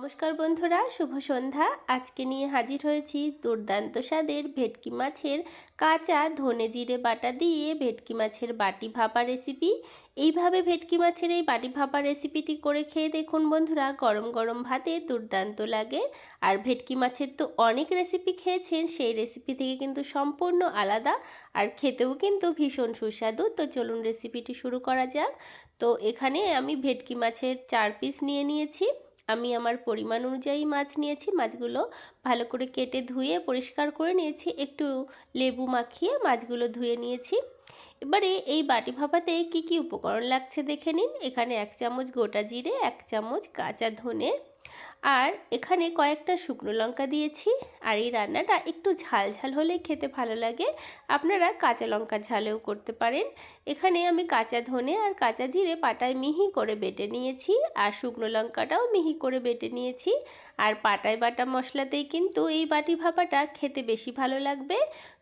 নমস্কার বন্ধুরা, শুভ সন্ধ্যা। আজকে নিয়ে হাজির হয়েছি দুর্দান্ত স্বাদের ভেটকি মাছের কাঁচা ধনে জিরে বাটা দিয়ে ভেটকি মাছের বাটি ভাপা রেসিপি। এইভাবে ভেটকি মাছের এই বাটি ভাপা রেসিপিটি করে খেয়ে দেখুন বন্ধুরা, গরম গরম ভাতে দুর্দান্ত লাগে। আর ভেটকি মাছের তো অনেক রেসিপি খেয়েছেন, সেই রেসিপি থেকে কিন্তু সম্পূর্ণ আলাদা, আর খেতেও কিন্তু ভীষণ সুস্বাদু। তো চলুন রেসিপিটি শুরু করা যাক। তো এখানে আমি ভেটকি মাছের 4 পিস নিয়ে নিয়েছি। আমি আমার পরিমাণ অনুযায়ী মাছ নিয়েছি। মাছগুলো ভালো করে কেটে ধুয়ে পরিষ্কার করে নিয়েছি, একটু লেবু মাখিয়ে মাছগুলো ধুয়ে নিয়েছি। এবারে এই বাটি ভাপাতে কি কি উপকরণ লাগছে দেখে নিন। এখানে 1 চামচ গোটা জিরে, 1 চামচ কাঁচা ধনে, আর এখানে কয়েকটা শুকনো লঙ্কা দিয়েছি। আর এই রান্নাটা একটু ঝাল ঝাল হলেই খেতে ভালো লাগে, আপনারা কাঁচা লঙ্কা ঝালেও করতে পারেন। এখানে আমি কাঁচা ধনে আর কাঁচা জিরে পাটায় মিহি করে বেটে নিয়েছি, আর শুকনো লঙ্কাটাও মিহি করে বেটে নিয়েছি। আর পাটায় বাটা মশলাতেই কিন্তু এই বাটি ভাপাটা খেতে বেশি ভালো লাগবে।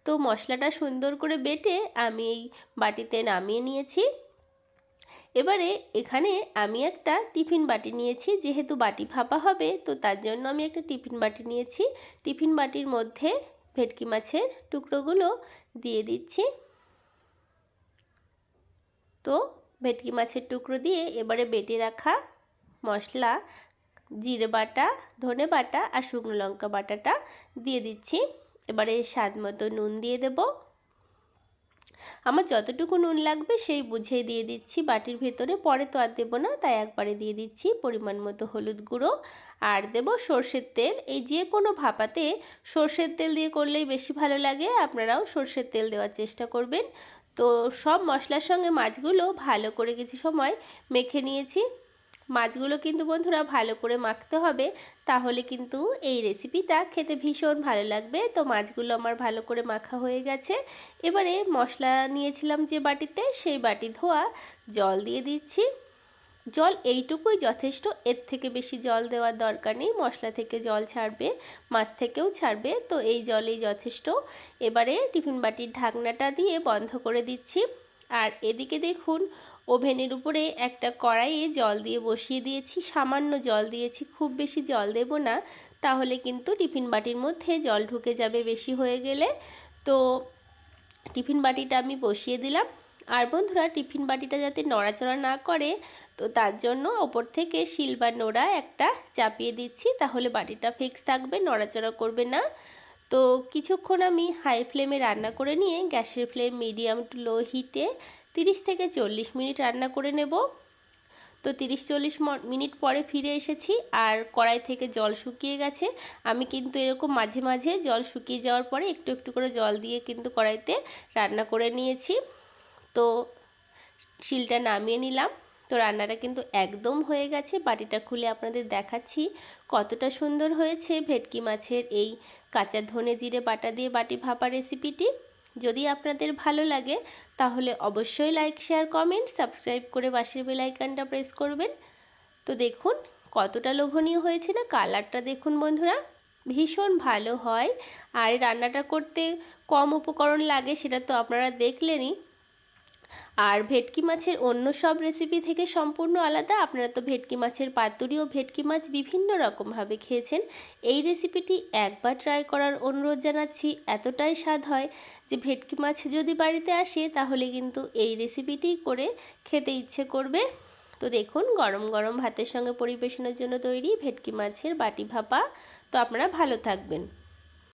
তো মশলাটা সুন্দর করে বেটে আমি এই বাটিতে নামিয়ে নিয়েছি। এবারে এখানে আমি একটা টিফিন বাটি নিয়েছি, যেহেতু বাটি ভাপা হবে তো তার জন্য আমি একটা টিফিন বাটি নিয়েছি। টিফিন বাটির মধ্যে ভেটকি মাছের টুকরোগুলো দিয়ে দিচ্ছি। তো ভেটকি মাছের টুকরো দিয়ে এবারে বেটে রাখা মশলা, জিরে বাটা, ধনে বাটা আর শুকনো লঙ্কা বাটাটা দিয়ে দিচ্ছি। এবারে স্বাদ মতো নুন দিয়ে দেবো। আমার যতটুকু নুন লাগবে সেই বুঝেই দিয়ে দিচ্ছি বাটির ভেতরে, পরে তো আর দেবো না, তাই একবারে দিয়ে দিচ্ছি। পরিমাণ মতো হলুদ গুঁড়ো, আর দেব সর্ষের তেল। এই যে কোনো ভাপাতে সর্ষের তেল দিয়ে করলেই বেশি ভালো লাগে, আপনারাও সর্ষের তেল দেওয়ার চেষ্টা করবেন। তো সব মশলার সঙ্গে মাছগুলো ভালো করে কিছু সময় মেখে নিয়েছি। মাছগুলো কিন্তু বন্ধুরা ভালো করে মাখতে হবে, তাহলে কিন্তু এই রেসিপিটা খেতে ভীষণ ভালো লাগবে। তো মাছগুলো আমার ভালো করে মাখা হয়ে গেছে। এবারে মশলা নিয়েছিলাম যে বাটিতে, সেই বাটি ধোয়া জল দিয়ে দিচ্ছি। জল এইটুকুই যথেষ্ট, এর থেকে বেশি জল দেওয়ার দরকার নেই। মশলা থেকে জল ছাড়বে, মাছ থেকেও ছাড়বে, তো এই জলেই যথেষ্ট। এবারে টিফিন বাটির ঢাকনাটা দিয়ে বন্ধ করে দিচ্ছি। আর এদিকে দেখুন, ওভেনের উপরে একটা কড়াইয়ে জল দিয়ে বসিয়ে দিয়েছি। সামান্য জল দিয়েছি, খুব বেশি জল দেব না, তাহলে কিন্তু টিফিন বাটির মধ্যে জল ঢুকে যাবে বেশি হয়ে গেলে। তো টিফিন বাটিটা আমি বসিয়ে দিলাম। আর বন্ধুরা, টিফিন বাটিটা যাতে নড়াচড়া না করে, তো তার জন্য ওপর থেকে শিল বা নোড়া একটা চাপিয়ে দিচ্ছি, তাহলে বাটিটা ফিক্স থাকবে, নড়াচড়া করবে না। তো কিছুক্ষণ আমি হাই ফ্লেমে রান্না করে নিয়ে গ্যাসের ফ্লেম মিডিয়াম টু লো হিটে 30 থেকে 40 মিনিট রান্না করে নেব। তো 30-40 মিনিট পরে ফিরে এসেছি, আর কড়াই থেকে জল শুকিয়ে গেছে। আমি কিন্তু এরকম মাঝে মাঝে জল শুকিয়ে যাওয়ার পরে একটু একটু করে জল দিয়ে কিন্তু কড়াইতে রান্না করে নিয়েছি। তো শিলটা নামিয়ে নিলাম। তো রান্নাটা কিন্তু একদম হয়ে গেছে। বাটিটা খুলে আপনাদের দেখাচ্ছি কতটা সুন্দর হয়েছে ভেটকি মাছের এই কাঁচা ধনে জিরে বাটা দিয়ে বাটি ভাপা রেসিপিটি। যদি আপনাদের ভালো লাগে তাহলে অবশ্যই লাইক, শেয়ার, কমেন্ট, সাবস্ক্রাইব করে পাশের বেল আইকনটা প্রেস করবেন। তো দেখুন কতটা লোভনীয় হয়েছে না, কালারটা দেখুন বন্ধুরা, ভীষণ ভালো হয়। আর রান্নাটা করতে কম উপকরণ লাগে সেটা তো আপনারা দেখলেনই। আর ভেটকি মাছের অন্য সব রেসিপি থেকে সম্পূর্ণ আলাদা। আপনারা তো ভেটকি মাছের পাতুরি ও ভেটকি মাছ বিভিন্ন রকমভাবে খেয়েছেন। এই রেসিপিটি একবার ট্রাই করার অনুরোধ জানাচ্ছি। এতটাই স্বাদ হয় যে ভেটকি মাছ যদি বাড়িতে আসে তাহলে কিন্তু এই রেসিপিটি করে খেতে ইচ্ছে করবে। তো দেখুন, গরম গরম ভাতের সঙ্গে পরিবেশনের জন্য তৈরি ভেটকি মাছের বাটি ভাপা। তো আপনারা ভালো থাকবেন।